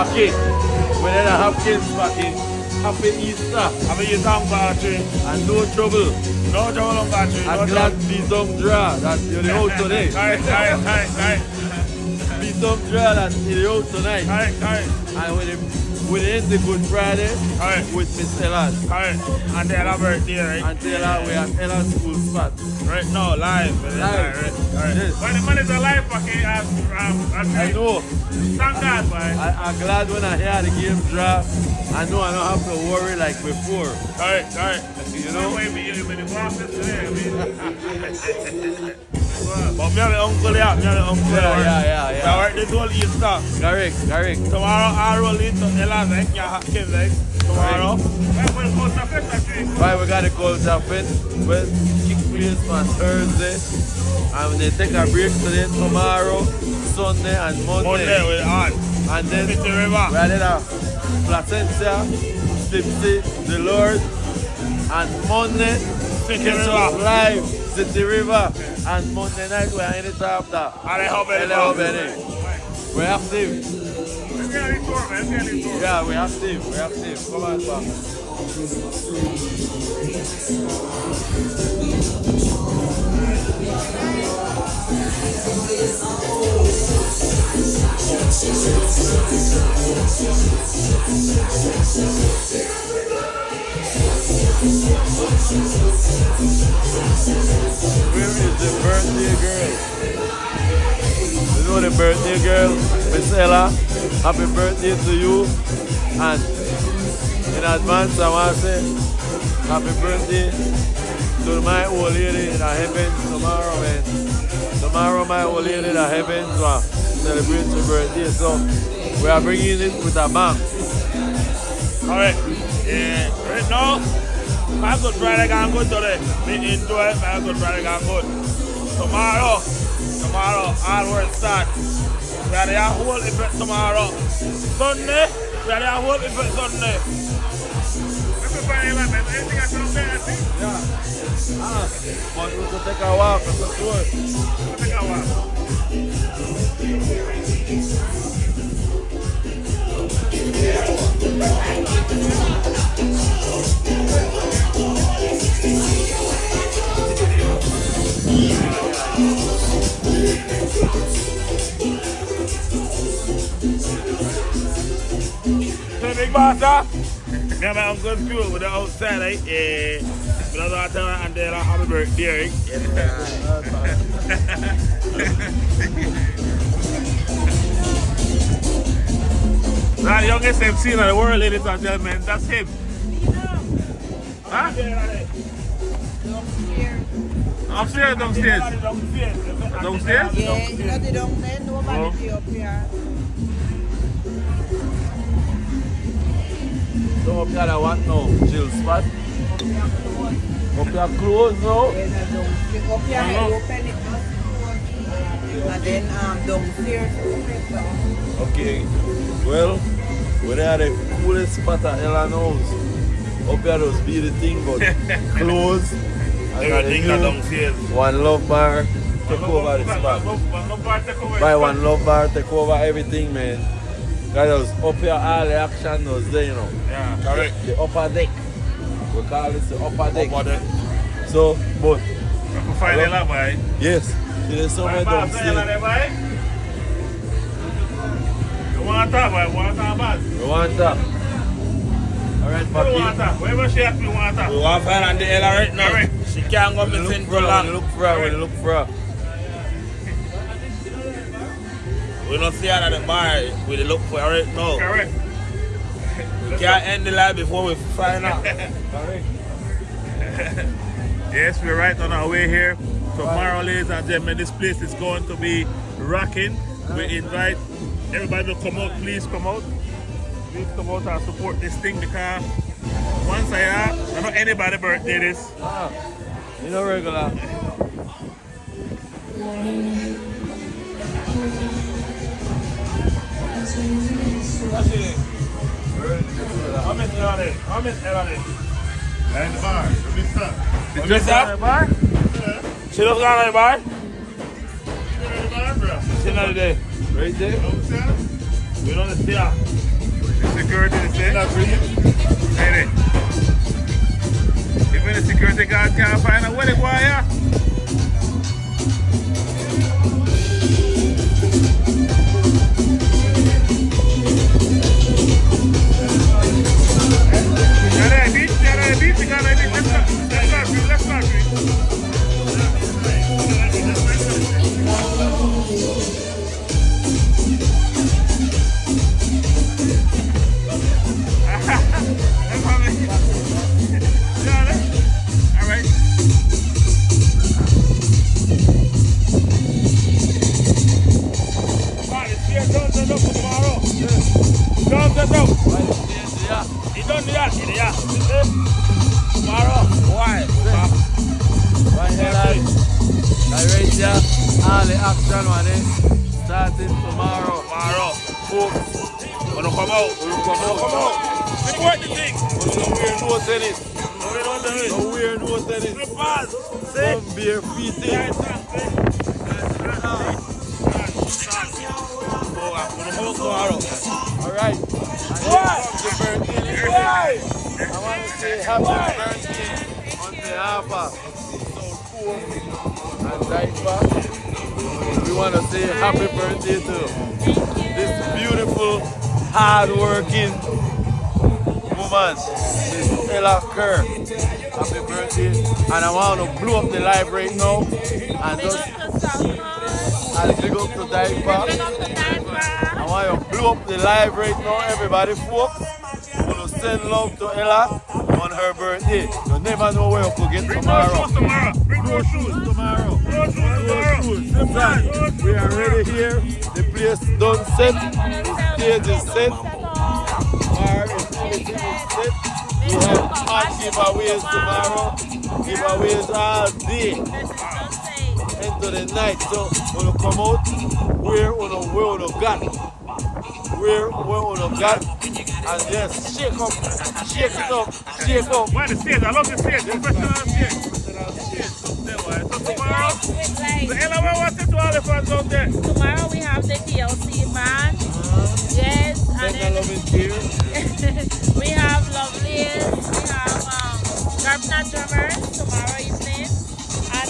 Packy. We're in a Hopkins, Packy. Happy Easter. Happy Easter, Packy. And no trouble. No trouble, Packy. I'm glad be some draw that you're the out today. Aye. Be some draw that you're the out tonight. Aye. And with the Good Friday with Miss Ella's. And they have birthday, right? And Taylor, we at Ella's school spot. Right now, live. Live. Yes. When the man is alive, Packy, I know. Thank God, boy. I'm glad when I hear the game draw. I know I don't have to worry like before. Alright. You know? But me and my uncle, yeah. Yeah. I work this whole Easter. Correct. Tomorrow I roll into Ella's, like, yeah, Hopkins, like, tomorrow. Right, we got the culture fit. Well, kick place on Thursday. And they take a break today, tomorrow, Sunday and Monday. Monday we're on. And then City River. we are in Placentia, Tipsy, the Lord. And Monday, City River. Live, City River. And Monday night we are in it after. And I hope it We have Steve. Yeah, we have Steve. Come on, back. Where is the birthday girl? You know the birthday girl, Miss Ella. Happy birthday to you. And in advance, I want to say happy birthday to my old lady in the heavens tomorrow, man. Tomorrow, my old lady in the heavens will celebrate her birthday. So we are bringing it with a bang. Alright. Yeah. Right now, my Good Friday gone good today. Me enjoy my Good Friday gone good. Tomorrow, all work start. We are the whole event tomorrow. Sunday, we are the whole event Sunday. Anything I can say, I think? Yeah. But we could take a walk, for sure. Take a walk. Big boss, me and my uncle's school with the outside, right? We don't know tell and then happy birthday, right? That's the youngest MC in the world, ladies and gentlemen. That's him. Huh? Upstairs, downstairs? Downstairs? Yeah, you know they don't let nobody up here. So up here, what now? Chill spot? Up here closed now? Yeah, no, up here, I open it up. And then downstairs, open. Okay. Well, we are the coolest spot at Ella knows. Up here those be the thing, but closed. Everything are downstairs. One Love Bar take over the spot. By One Love Bar take over everything, man. Because up here all the action was there, you know. Yeah, correct. The upper deck. We call this the upper deck. Upper deck. So, but You find a lot, boy. yes, there's somewhere downstairs. You want that, boy? You want that bad? We want that. Alright, You want Papi. that? Wherever she has, we want that. We want to find on the Ella right now. Correct. She can't go missing for long. We look for her. We don't see her at the bar. We look for her right now. Correct. We can't end the live before we find out. Correct. Yes, we're right on our way here. Tomorrow, ladies and gentlemen, this place is going to be rocking. We invite everybody to come out. Please come out. Please come out and support this thing because once I know anybody birthday this. You know regular. How much Ella? How much Ella? And the bar. Did you start the bar? She just gone to the bar? She not there. Right there? We don't see her. security to say. Hey, even the security guard can't find out where they go here. Let's not. All the action man, starting tomorrow. Folks, Wanna come out? Support the thing. no weird no tennis. Slippers. Some bare feet in. Alright. Happy birthday. I want to say happy birthday on behalf of South Pool and DYFA. We want to say happy birthday to this beautiful, hard-working woman, Miss Ella Kerr. Happy birthday. And I want to blow up the live right now and just big up to DYFA. I want you to blow up the live right now, everybody, folks. I'm going to send love to Ella on her birthday. You never know where you could get tomorrow. Bring no shoes tomorrow. We are ready here. The place done set. The stage is set. Bar is everything is set. We have hot giveaways tomorrow. Giveaways all day into the night. So when you come out, where you got. Where you got. And just shake it up. Why the stage? I love the stage. Professional stage. So tomorrow, so Ella, what's it to all the fans out there? Tomorrow we have the DLC band. Yes, and then we have Lovelies, we have Garifuna drummers tomorrow evening, and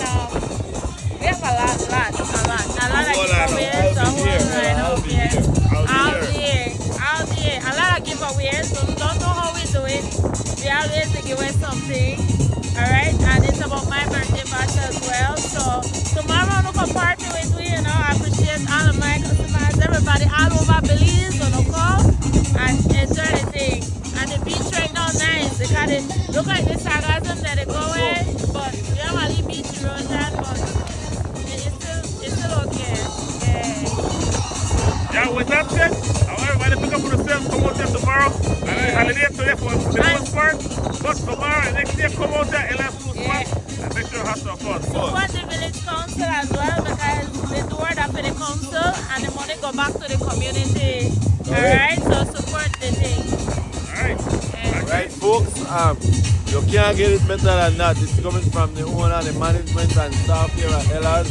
we have a lot of giveaways. I'll be here. A lot of giveaways. So we don't know how we do it. We always give away something. Alright, and it's about my birthday bash as well. So tomorrow I'm gonna party with we, I appreciate all of my customers, everybody all over Belize, gonna come and enjoy the thing. And the beach right now nice because look at the sarcasm that they go away, but we have a little beach erosion, but it's still okay. Yeah, with that said, I want everybody to pick up for themselves, come out there tomorrow. And holiday today for the most part. But tomorrow, next day, come out there and let's do and make sure you have some fun. Support the village council as well because they do that for the council and the money go back to the community. Alright, so support the thing. Alright, folks, you can't get it better than that. It's coming from the owner, the management and staff here at Ella's.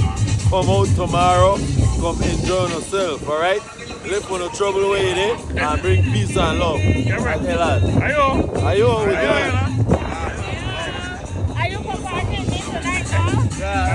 Come out tomorrow, come enjoy yourself, alright? Live for no trouble with it and bring peace and love at Ella's. Ayo, we doing? Are you comparting me tonight, huh? Yeah.